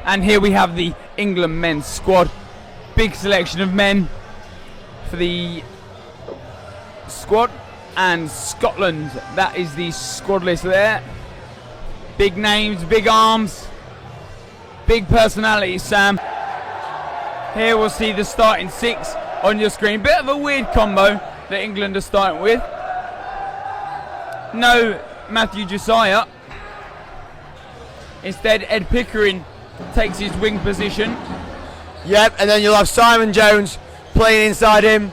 And here we have the England men's squad. Big selection of men for the squad. And Scotland, that is the squad list there. Big names, big arms, big personalities, Sam. Here we'll see the starting 6 on your screen. Bit of a weird combo that England are starting with. No Matthew Josiah. Instead, Ed Pickering takes his wing position. Yep, and then you'll have Simon Jones playing inside him.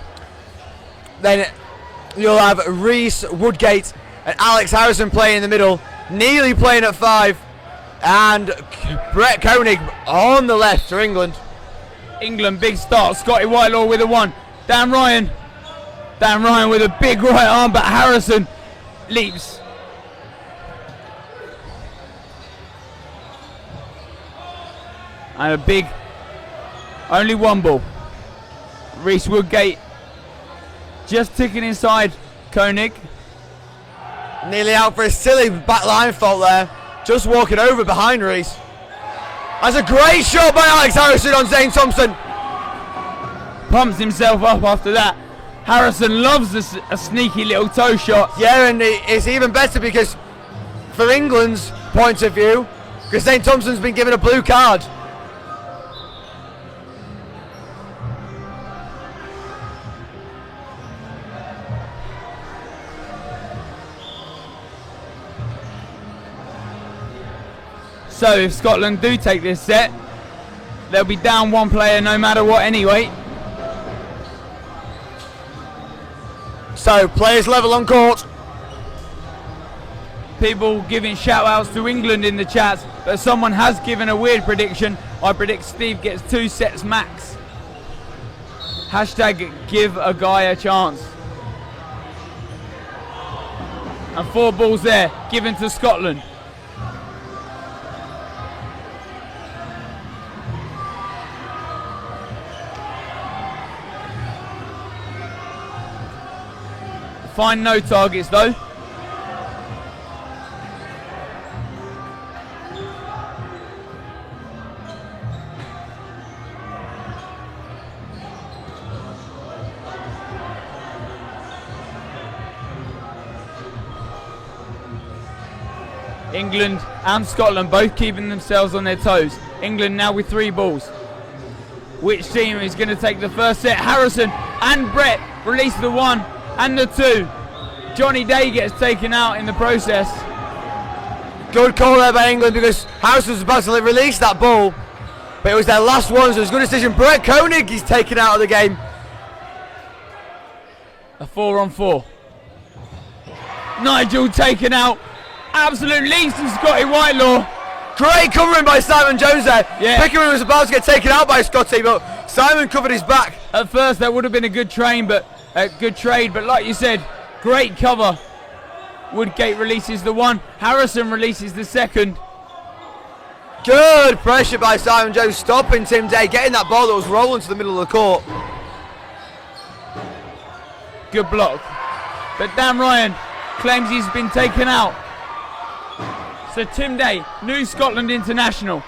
Then you'll have Reece Woodgate and Alex Harrison playing in the middle. Neely playing at 5. And Brett Koenig on the left for England. England, big start. Scotty Whitelaw with a 1. Dan Ryan. Dan Ryan with a big right arm, but Harrison leaps. And a big, only one ball. Reece Woodgate just ticking inside Koenig. Nearly out for a silly back line fault there. Just walking over behind Reece. That's a great shot by Alex Harrison on Zane Thompson. Pumps himself up after that. Harrison loves a sneaky little toe shot. Yeah, and it's even better because for England's point of view, because Zane Thompson's been given a blue card. So if Scotland do take this set, they'll be down one player no matter what anyway. So players level on court. People giving shout outs to England in the chat, but someone has given a weird prediction. I predict Steve gets 2 sets max. Hashtag give a guy a chance. And 4 balls there given to Scotland. Find no targets though. England and Scotland both keeping themselves on their toes. England now with 3 balls. Which team is going to take the first set? Harrison and Brett release the 1 and the 2. Johnny Day gets taken out in the process. Good call there by England because Harrison was about to release that ball, but it was their last one, so it's a good decision. Brett Koenig is taken out of the game. A 4-on-4. Nigel taken out. Absolute leaps from Scotty Whitelaw. Great covering by Simon Jones there. Yeah. Pickering was about to get taken out by Scotty, but Simon covered his back. At first that would have been a good trade, but like you said, great cover. Woodgate releases the 1. Harrison releases the 2nd. Good pressure by Simon Jones, stopping Tim Day, getting that ball that was rolling to the middle of the court. Good block. But Dan Ryan claims he's been taken out. So Tim Day, new Scotland international.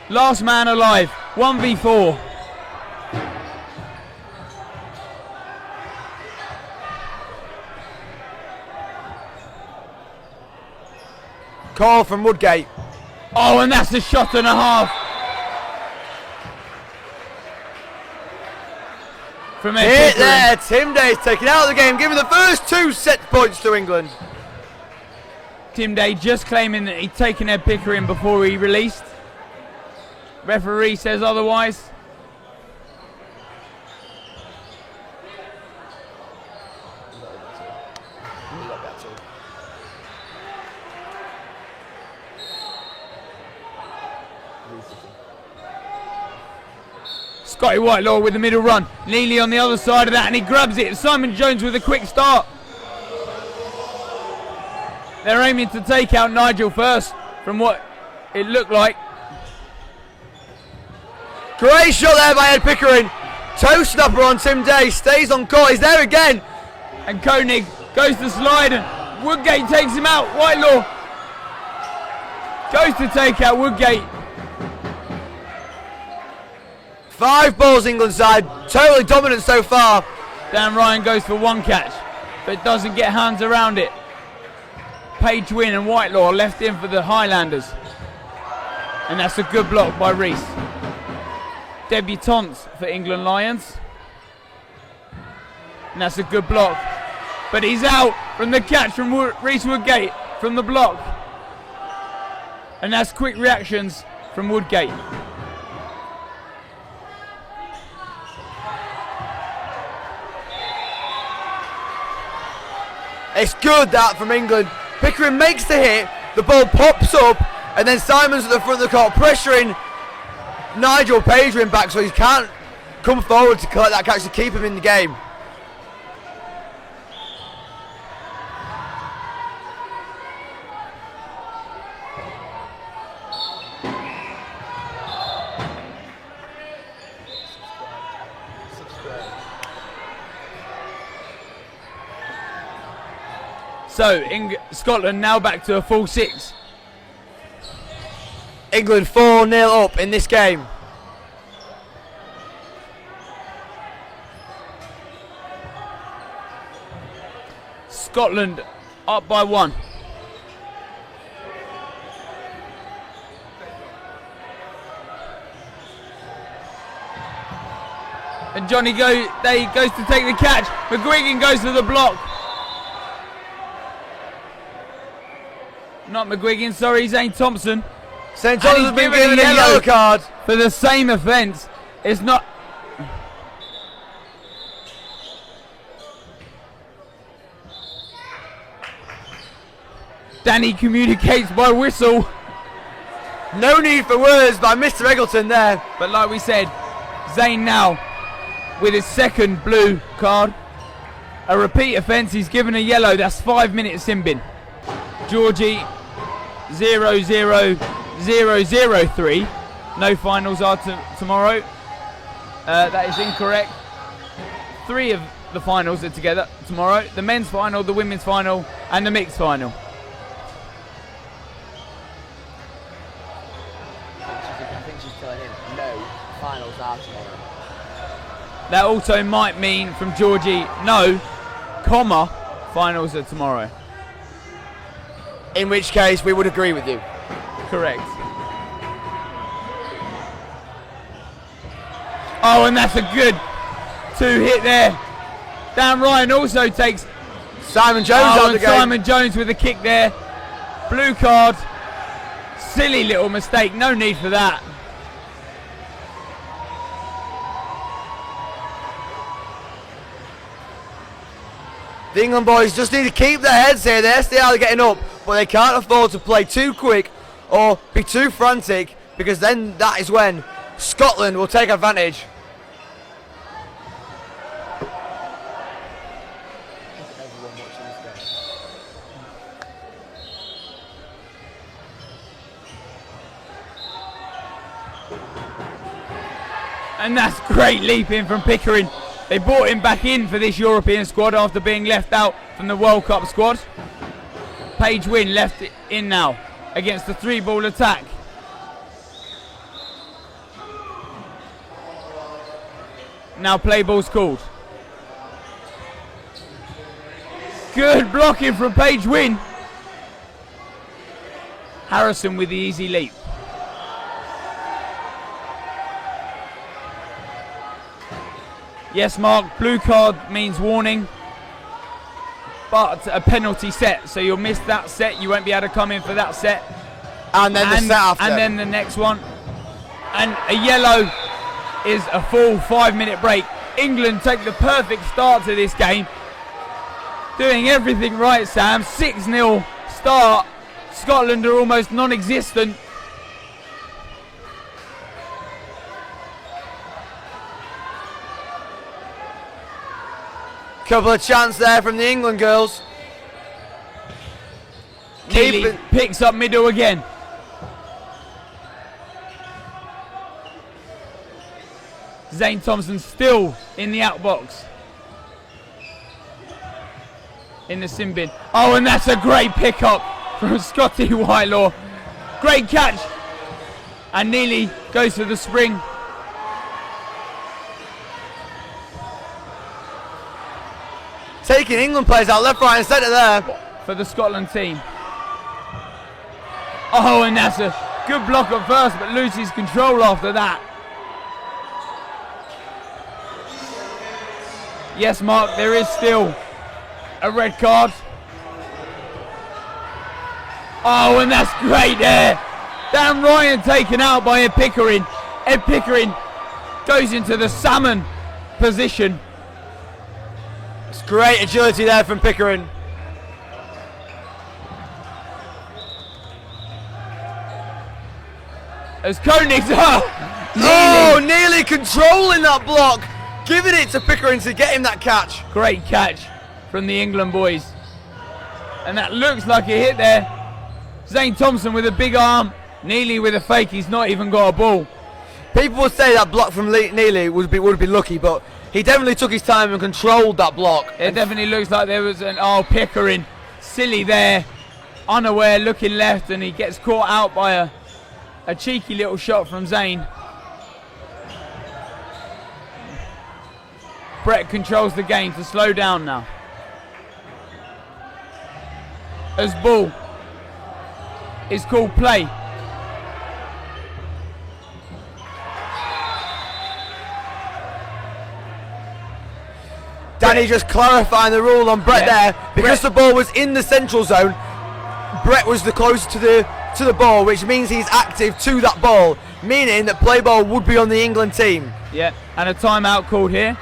Last man alive, 1v4. Call from Woodgate. Oh, and that's a shot and a half. From Hit there, Tim Day is taken out of the game, giving the first 2 set points to England. Tim Day just claiming that he'd taken Ed Pickering before he released. Referee says otherwise. Scotty Whitelaw with the middle run. Neely on the other side of that, and he grabs it. Simon Jones with a quick start. They're aiming to take out Nigel first, from what it looked like. Great shot there by Ed Pickering. Toe snapper on Tim Day, stays on court, he's there again. And Koenig goes to slide, and Woodgate takes him out. Whitelaw goes to take out Woodgate. 5 balls England side, totally dominant so far. Dan Ryan goes for one catch, but doesn't get hands around it. Page Wynn and Whitelaw left in for the Highlanders. And that's a good block by Reese. Debutantes for England Lions. And that's a good block. But he's out from the catch from Reese Woodgate from the block. And that's quick reactions from Woodgate. It's good that from England. Pickering makes the hit, the ball pops up, and then Simon's at the front of the court pressuring Nigel Pagerin back so he can't come forward to collect that catch to keep him in the game. So Scotland now back to a full 6. England 4-0 up in this game. Scotland up by 1. And Johnny goes to take the catch. McGuigan goes for the block. Not McGuigan, sorry, Zane Thompson. St. Thomas has been given a yellow card for the same offence. It's not. Danny communicates by whistle. No need for words by Mr. Eggleton there. But like we said, Zane now with his second blue card. A repeat offence, he's given a yellow. That's 5 minutes sin bin. Georgie 0-0-0-0-3. No finals are tomorrow. That is incorrect. 3 of the finals are together tomorrow. The men's final, the women's final, and the mixed final. I think she's telling him no finals are tomorrow. That also might mean from Georgie, no, comma, finals are tomorrow. In which case we would agree with you. Correct. Oh, and that's a good 2 hit there. Dan Ryan also takes Simon Jones out and the game. Simon Jones with a kick there. Blue card. Silly little mistake. No need for that. The England boys just need to keep their heads here. They see how they're getting up, but they can't afford to play too quick or be too frantic, because then that is when Scotland will take advantage. And that's great leaping from Pickering. They brought him back in for this European squad after being left out from the World Cup squad. Page Wynn left it in now against the 3-ball attack. Now play ball's called. Good blocking from Page Wynn. Harrison with the easy leap. Yes, Mark, blue card means warning, but a penalty set, so you'll miss that set. You won't be able to come in for that set. And then the set after. And then the next one. And a yellow is a full 5-minute break. England take the perfect start to this game. Doing everything right, Sam. 6-0 start. Scotland are almost non-existent. Couple of chances there from the England girls. Neely picks up middle again. Zane Thompson still in the outbox. In the sin bin. Oh, and that's a great pickup from Scotty Whitelaw. Great catch. And Neely goes for the spring. taking England players out left, right and centre there. For the Scotland team. Oh, and that's a good block at first, but loses control after that. Yes, Mark, there is still a red card. Oh, and that's great there. Dan Ryan taken out by Ed Pickering. Ed Pickering goes into the salmon position. It's great agility there from Pickering. As Koenig, nearly controlling that block. Giving it to Pickering to get him that catch. Great catch from the England boys. And that looks like a hit there. Zane Thompson with a big arm. Neely with a fake, he's not even got a ball. People would say that block from Neely would be lucky, but he definitely took his time and controlled that block. It definitely looks like there was an Pickering. Silly there. Unaware, looking left, and he gets caught out by a cheeky little shot from Zane. Brett controls the game to slow down now. As ball is called play. Danny just clarifying the rule on Brett there. Because the ball was in the central zone, Brett was the closest to the ball, which means he's active to that ball, meaning that play ball would be on the England team. Yeah, and a timeout called here.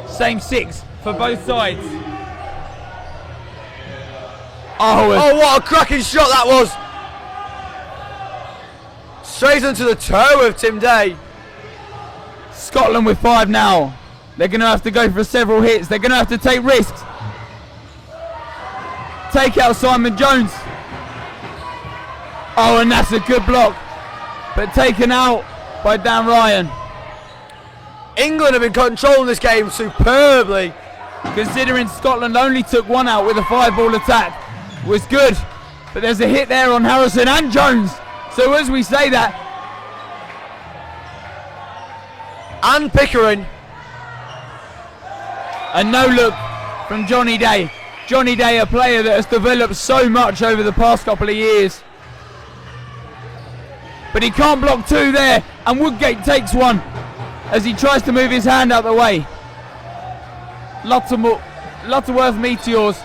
Same 6 for both sides. Oh, what a cracking shot that was! Straight onto the toe of Tim Day. Scotland with 5 now. They're going to have to go for several hits. They're going to have to take risks. Take out Simon Jones. Oh, and that's a good block. But taken out by Dan Ryan. England have been controlling this game superbly. Considering Scotland only took 1 out with a 5-ball attack. Was good. But there's a hit there on Harrison and Jones. So as we say that. And Pickering. A no look from Johnny Day. Johnny Day, a player that has developed so much over the past couple of years. But he can't block 2 there. And Woodgate takes 1. As he tries to move his hand out the way. Lutterworth Meteors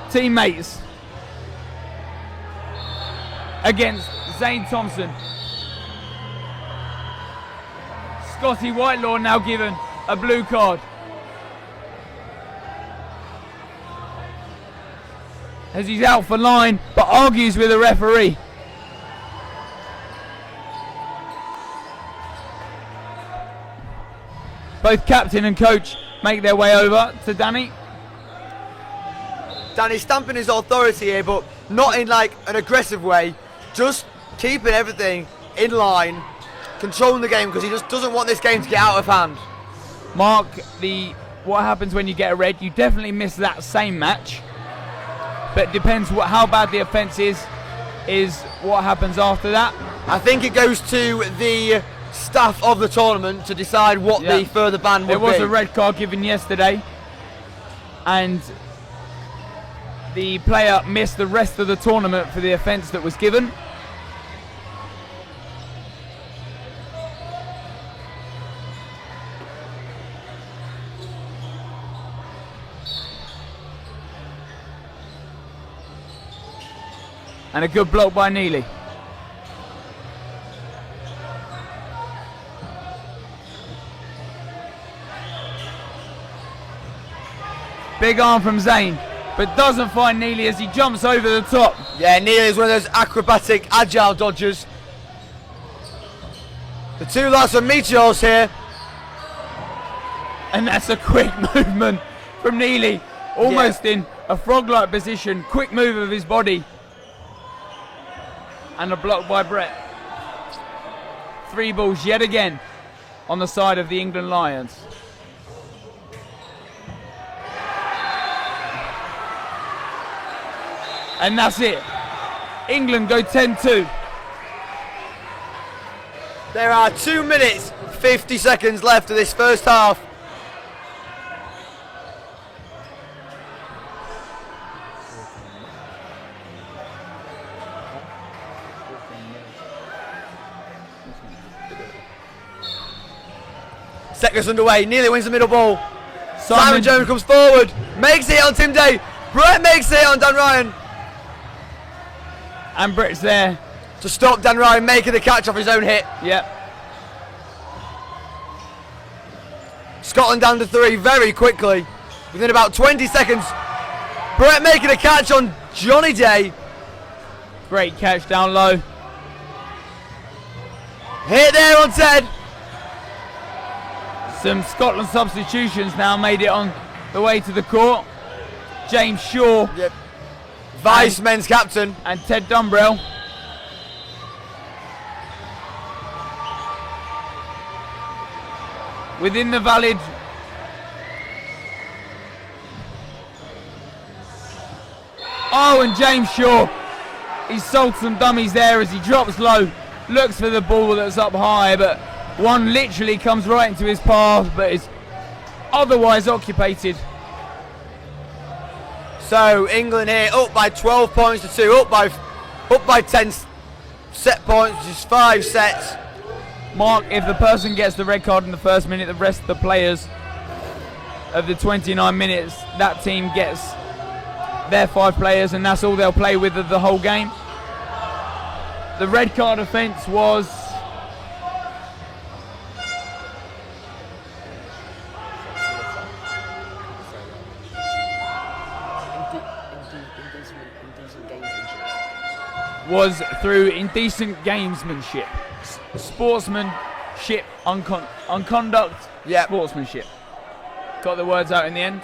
teammates against Zane Thompson. Scotty Whitelaw now given a blue card. As he's out for line, but argues with the referee. Both captain and coach make their way over to Danny. Danny's stamping his authority here, but not in like an aggressive way. Just keeping everything in line, controlling the game, because he just doesn't want this game to get out of hand. Mark, what happens when you get a red? You definitely miss that same match. But it depends how bad the offence is what happens after that. I think it goes to the staff of the tournament to decide what the further ban would be. There was a red card given yesterday, and the player missed the rest of the tournament for the offence that was given. And a good block by Neely. Big arm from Zane, but doesn't find Neely as he jumps over the top. Yeah, Neely is one of those acrobatic, agile dodgers. The 2 lads are Meteors here. And that's a quick movement from Neely. Almost in a frog-like position. Quick move of his body. And a block by Brett. 3 balls yet again on the side of the England Lions. And that's it. England go 10-2. There are 2 minutes, 50 seconds left of this first half. Seconds underway, Neely wins the middle ball. Simon Jones comes forward, makes it on Tim Day. Brett makes it on Dan Ryan. And Brett's there To stop Dan Ryan making the catch off his own hit. Yep. Scotland down to 3 very quickly. Within about 20 seconds. Brett making a catch on Johnny Day. Great catch down low. Hit there on Ted. Some Scotland substitutions now made it on the way to the court. James Shaw Yep. Vice men's captain. and Ted Dumbrell. Within the valid and James Shaw. He sold some dummies there as he drops low. Looks for the ball that's up high, but one literally comes right into his path, but is otherwise occupied. So England here up by 12 points to 2, up by 10 set points, just 5 sets. Mark, if the person gets the red card in the first minute, the rest of the players of the 29 minutes, that team gets their 5 players, and that's all they'll play with the whole game. The red card offence was through indecent gamesmanship, sportsmanship, unconduct, Yep. sportsmanship. Got the words out in the end.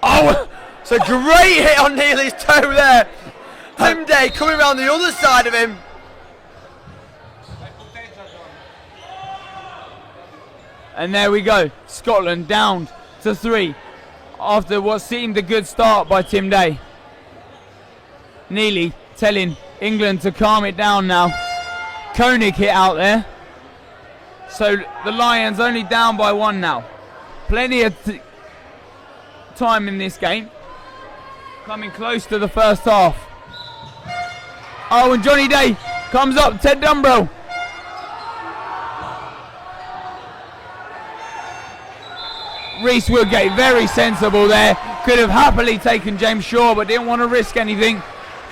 Oh, it's a great hit on Neely's toe there. Tim Day coming around the other side of him. And there we go, Scotland down to 3 after what seemed a good start by Tim Day. Neely telling England to calm it down now. Koenig hit out there. So the Lions only down by 1 now. Plenty of time in this game. Coming close to the first half. Oh, and Johnny Day comes up, Ted Dumbrell. Reece Woodgate, very sensible there. Could have happily taken James Shaw, but didn't want to risk anything.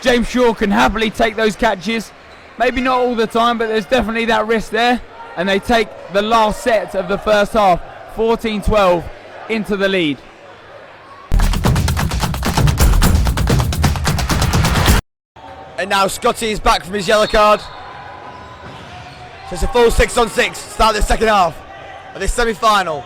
James Shaw can happily take those catches. Maybe not all the time, but there's definitely that risk there. And they take the last set of the first half, 14-12, into the lead. And now Scotty is back from his yellow card. So it's a full 6-on-6, start the second half of this semi-final.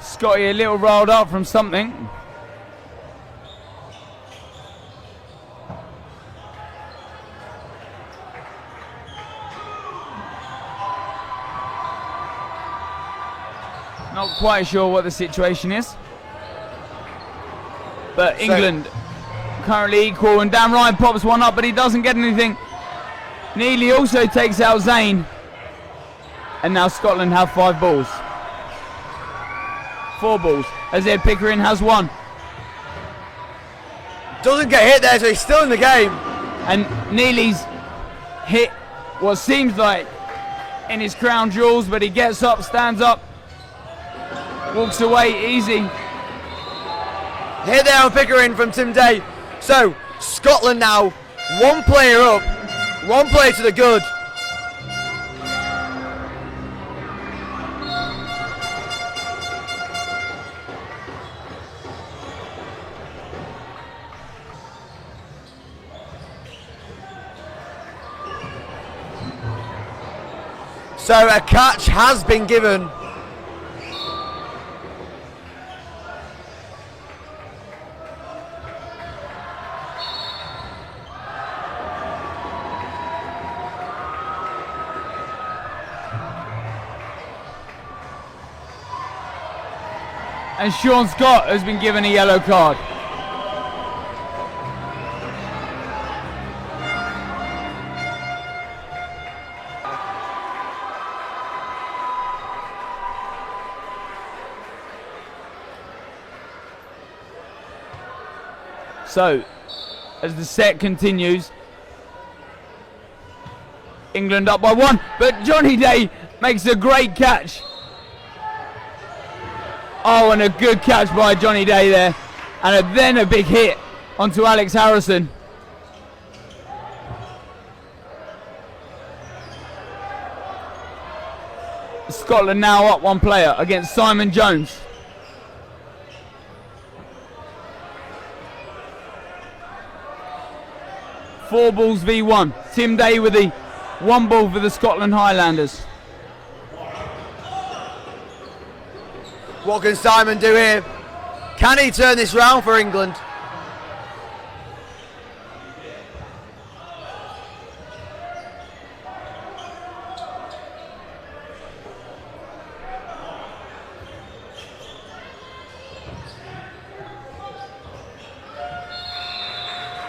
Scotty a little riled up from something. Not quite sure what the situation is. But England currently equal, and Dan Ryan pops one up, but he doesn't get anything. Neely also takes out Zane. And now Scotland have 5 balls. 4 balls, as Ed Pickering has 1. Doesn't get hit there, so he's still in the game. And Neely's hit what seems like in his crown jewels, but he gets up, stands up, walks away easy. Hit there on Pickering from Tim Day. So Scotland now 1 player up, 1 player to the good. So a catch has been given. And Sean Scott has been given a yellow card. So, as the set continues, England up by 1, but Johnny Day makes a great catch. Oh, and a good catch by Johnny Day there. And then a big hit onto Alex Harrison. Scotland now up 1 player against Simon Jones. Four balls v1. Tim Day with the 1 ball for the Scotland Highlanders. What can Simon do here? Can he turn this round for England?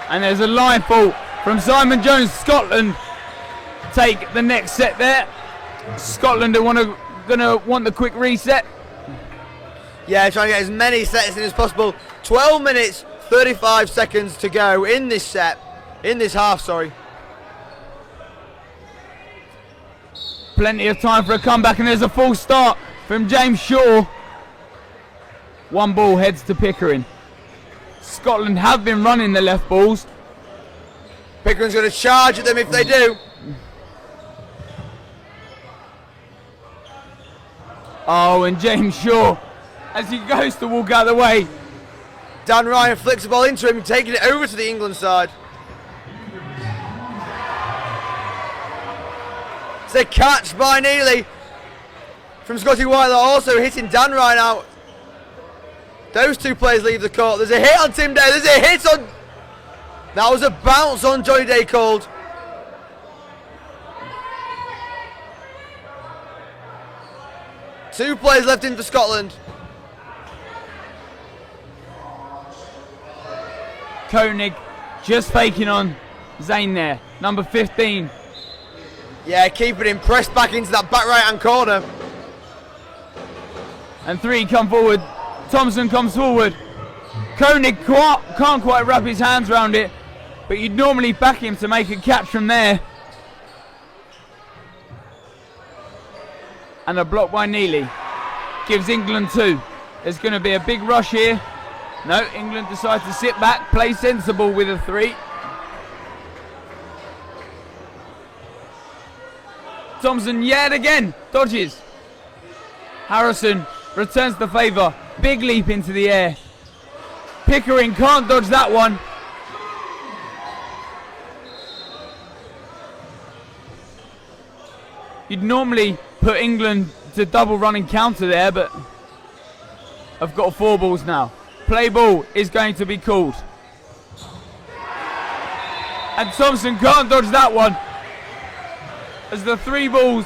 And there's a line fault from Simon Jones. Scotland take the next set there. Scotland are gonna want the quick reset. Yeah, trying to get as many sets in as possible. 12 minutes, 35 seconds to go in this set. In this half, sorry. Plenty of time for a comeback, and there's a full start from James Shaw. 1 ball heads to Pickering. Scotland have been running the left balls. Pickering's going to charge at them if they do. Oh, and James Shaw, as he goes to walk out of the way. Dan Ryan flicks the ball into him, taking it over to the England side. It's a catch by Neely from Scotty Whitelaw, also hitting Dan Ryan out. Those 2 players leave the court. There's a hit on Tim Day. There's a hit on... That was a bounce on Johnny Day called. Two players left in for Scotland. Koenig just faking on Zane there. Number 15. Yeah, keeping him pressed back into that back right hand corner. And 3 come forward. Thompson comes forward. Koenig can't quite wrap his hands around it, but you'd normally back him to make a catch from there. And a block by Neely gives England 2. There's going to be a big rush here. No, England decides to sit back, play sensible with a 3. Thompson yet again dodges. Harrison returns the favour. Big leap into the air. Pickering can't dodge that one. You'd normally put England to double running counter there, but I've got 4 balls now. Play ball is going to be called. And Thompson can't dodge that one, as the 3 balls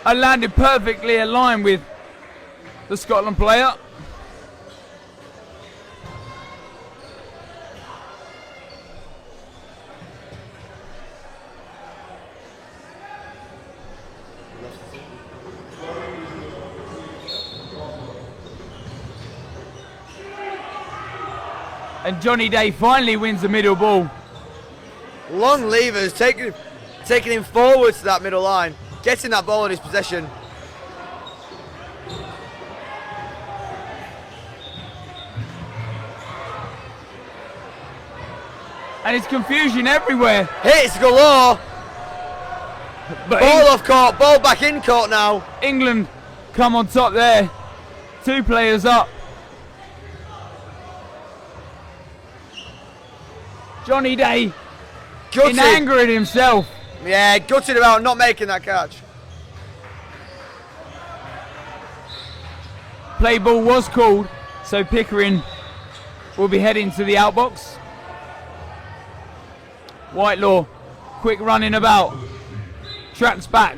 are landed perfectly aligned with the Scotland player. And Johnny Day finally wins the middle ball. Long levers, taking him forward to that middle line, getting that ball in his possession. And it's confusion everywhere. Hits galore. But Ball off court, ball back in court now. England come on top there. 2 players up. Johnny Day Gutted. in anger at himself. Yeah, gutted about not making that catch. Play ball was called, so Pickering will be heading to the outbox. Whitelaw, quick running about, tracks back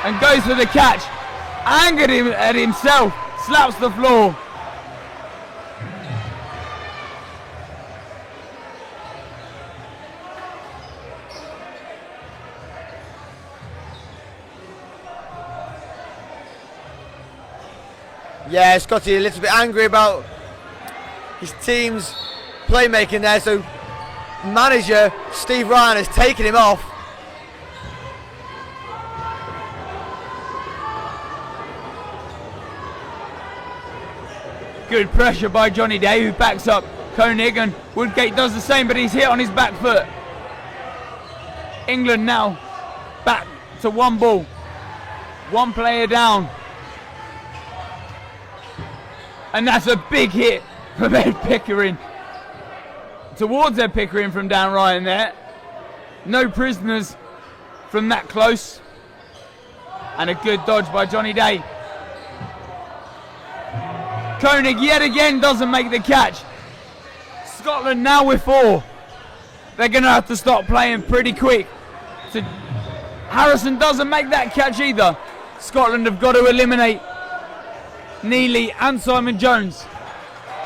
and goes for the catch. Angered him at himself, slaps the floor. Yeah, Scotty a little bit angry about his team's playmaking there, so manager Steve Ryan has taken him off. Good pressure by Johnny Day, who backs up Koenig, and Woodgate does the same, but he's hit on his back foot. England now back to one ball, one player down. And that's a big hit from Ed Pickering. Towards Ed Pickering from Dan Ryan there. No prisoners from that close. And a good dodge by Johnny Day. Koenig yet again doesn't make the catch. Scotland now with 4. They're going to have to stop playing pretty quick. So Harrison doesn't make that catch either. Scotland have got to eliminate Neely and Simon Jones.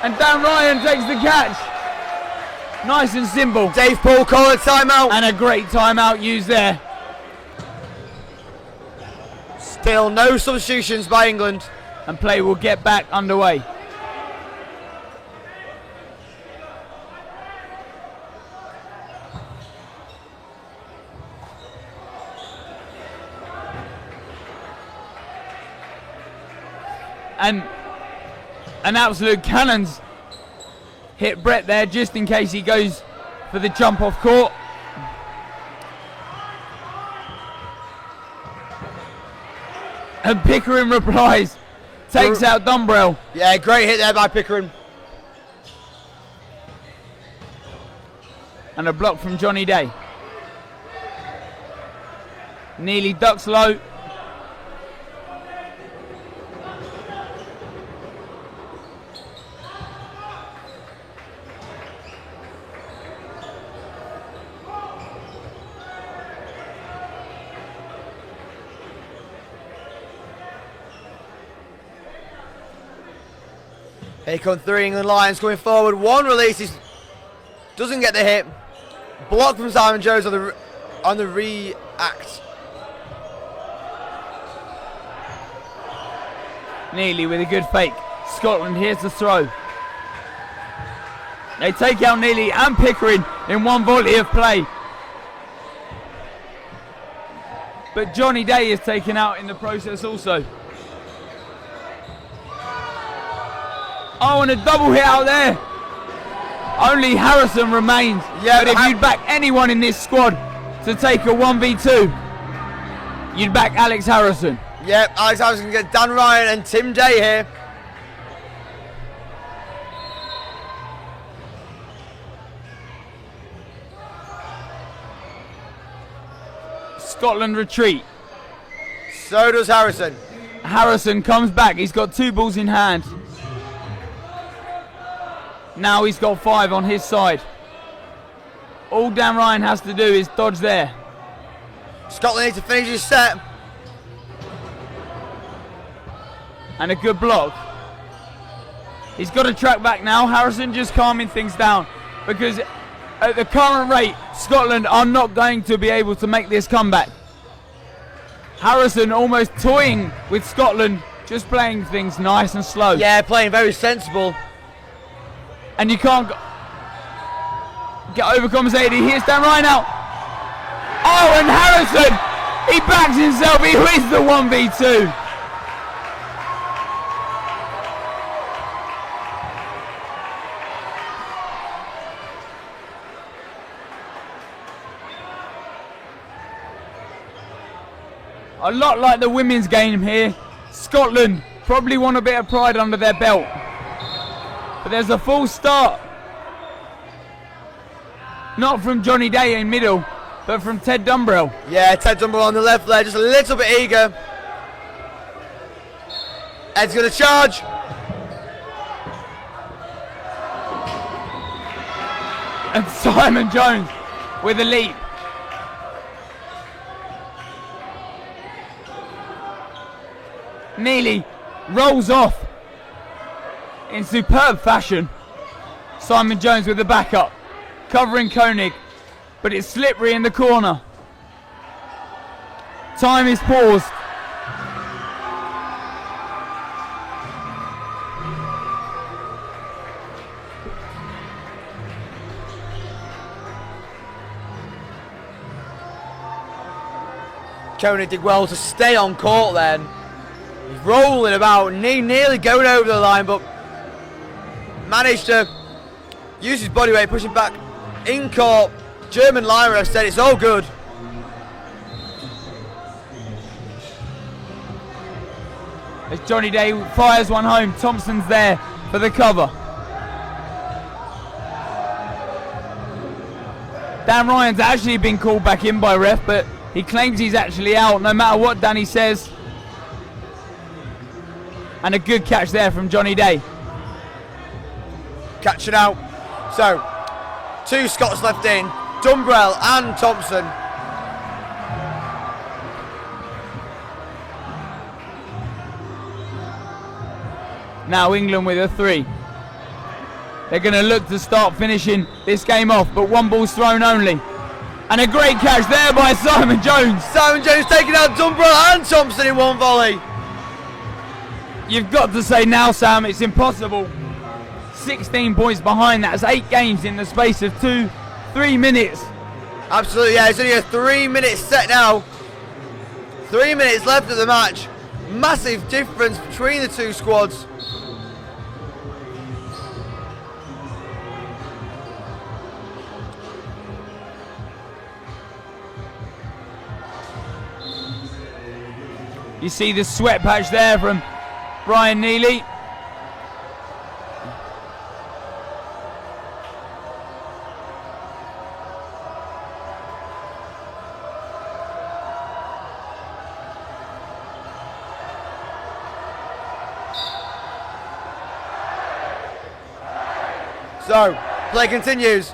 And Dan Ryan takes the catch. Nice and simple. Dave Paul called a timeout. And a great timeout used there. Still no substitutions by England. And play will get back underway. And an absolute cannons hit Brett there, just in case he goes for the jump off court. And Pickering replies, takes out Dumbrell. Yeah, great hit there by Pickering. And a block from Johnny Day. Neely ducks low. Here come 3 England Lions coming forward. One releases, doesn't get the hit. Block from Simon Jones on the react. Neely with a good fake. Scotland here's the throw. They take out Neely and Pickering in one volley of play. But Johnny Day is taken out in the process also. Oh, and a double hit out there. Only Harrison remains. Yeah, but if you'd back anyone in this squad to take a 1v2, you'd back Alex Harrison. Yep, Alex Harrison can get Dan Ryan and Tim Day here. Scotland retreat. So does Harrison. Harrison comes back. He's got 2 balls in hand. Now he's got 5 on his side. All Dan Ryan has to do is dodge there. Scotland needs to finish his set. And a good block. He's got to track back now. Harrison just calming things down, because at the current rate, Scotland are not going to be able to make this comeback. Harrison almost toying with Scotland, just playing things nice and slow. Yeah, playing very sensible. And you can't get overcompensated. He hits Dan Ryan out. Oh, and Harrison, he backs himself. He wins the 1v2. A lot like the women's game here. Scotland probably want a bit of pride under their belt. But there's a full start. Not from Johnny Day in middle, but from Ted Dumbrell. Yeah, Ted Dumbrell on the left there, just a little bit eager. Ed's going to charge. And Simon Jones with a leap. Neely rolls off in superb fashion. Simon Jones with the backup, covering Koenig, but it's slippery in the corner. Time is paused. Koenig did well to stay on court then. He's rolling about, nearly going over the line, but managed to use his body weight, pushing back in court. German line ref said it's all good. As Johnny Day fires one home, Thompson's there for the cover. Dan Ryan's actually been called back in by ref, but he claims he's actually out no matter what Danny says. And a good catch there from Johnny Day. Catching out. So, 2 Scots left in, Dumbrell and Thompson. Now England with a 3. They're going to look to start finishing this game off, but one ball's thrown only. And a great catch there by Simon Jones. Simon Jones taking out Dumbrell and Thompson in one volley. You've got to say now, Sam, it's impossible. 16 points behind. That's 8 games in the space of 3 minutes. Absolutely, yeah. It's only a 3-minute set now. 3 minutes left of the match. Massive difference between the 2 squads. You see the sweat patch there from Brian Neely. So, play continues.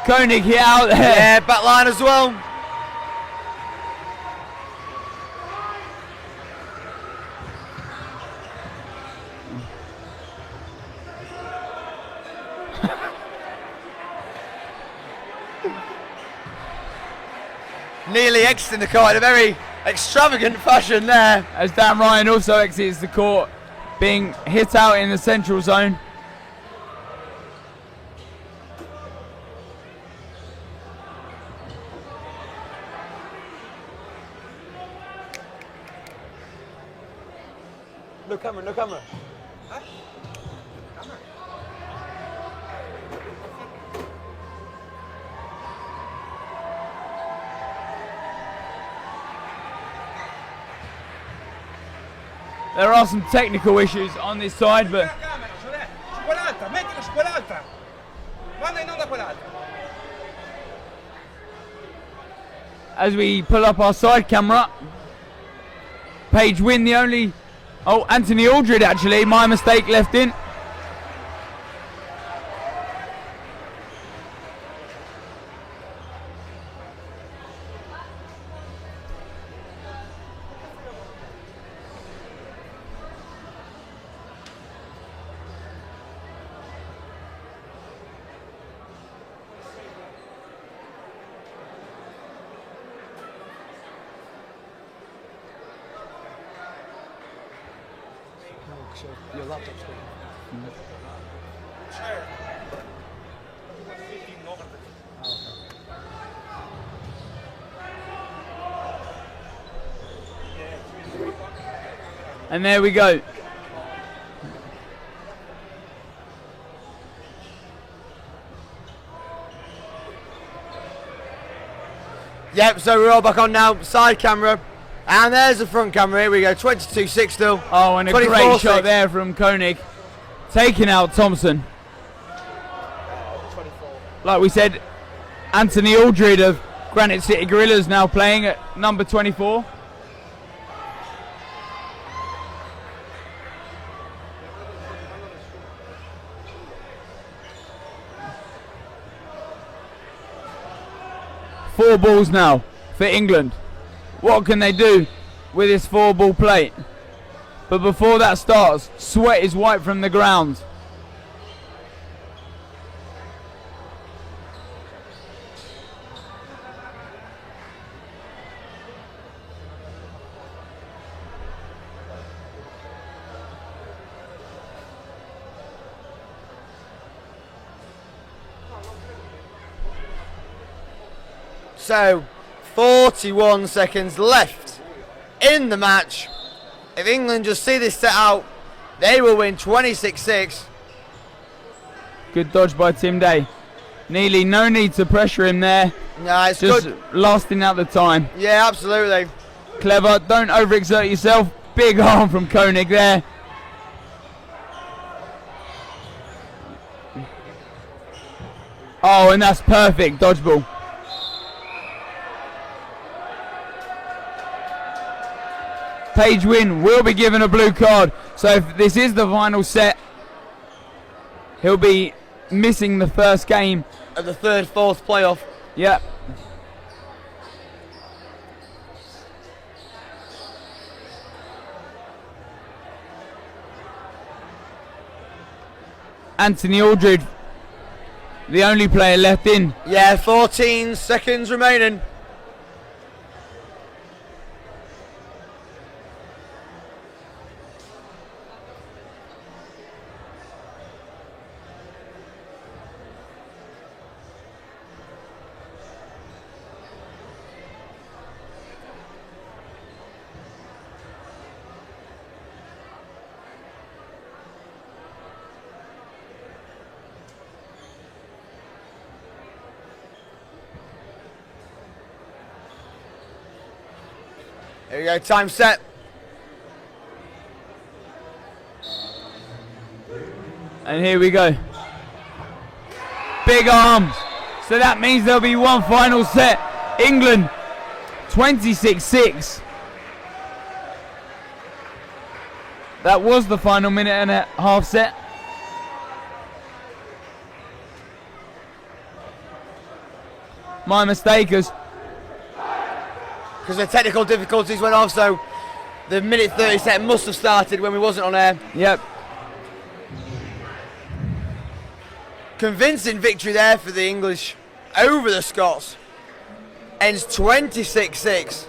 Koenig hit out there. Yeah, back line as well. Nearly exiting the court in a very extravagant fashion there. As Dan Ryan also exits the court, being hit out in the central zone. No camera, no camera. There are some technical issues on this side, but as we pull up our side camera, Page Wynn, the only... Oh, Anthony Aldred actually, my mistake, left in. Your laptop screen. And there we go. Yep, so we're all back on now. Side camera. And there's the front camera. Here we go. 22-6 still. Oh, and a great shot there from Koenig. Taking out Thompson. 24. Like we said, Anthony Aldred of Granite City Gorillas now playing at number 24. 4 balls now for England. What can they do with this 4-ball plate? But before that starts, sweat is wiped from the ground. So, 41 seconds left in the match. If England just see this set out, they will win 26-6. Good dodge by Tim Day. Neely, no need to pressure him there. No, it's Just good. lasting out the time. Yeah, absolutely. Clever, don't overexert yourself. Big arm from Koenig there. Oh, and that's perfect dodgeball. Page Win will be given a blue card. So if this is the final set, he'll be missing the first game. At the third, fourth playoff. Yep. Anthony Aldridge, the only player left in. Yeah, 14 seconds remaining. There you go, time set. And here we go. Big arms. So that means there'll be one final set. England 26-6. That was the final minute and a half set. My mistake is Because the technical difficulties went off, so the minute 30 set must have started when we wasn't on air. yep. Convincing victory there for the English over the Scots. Ends 26-6.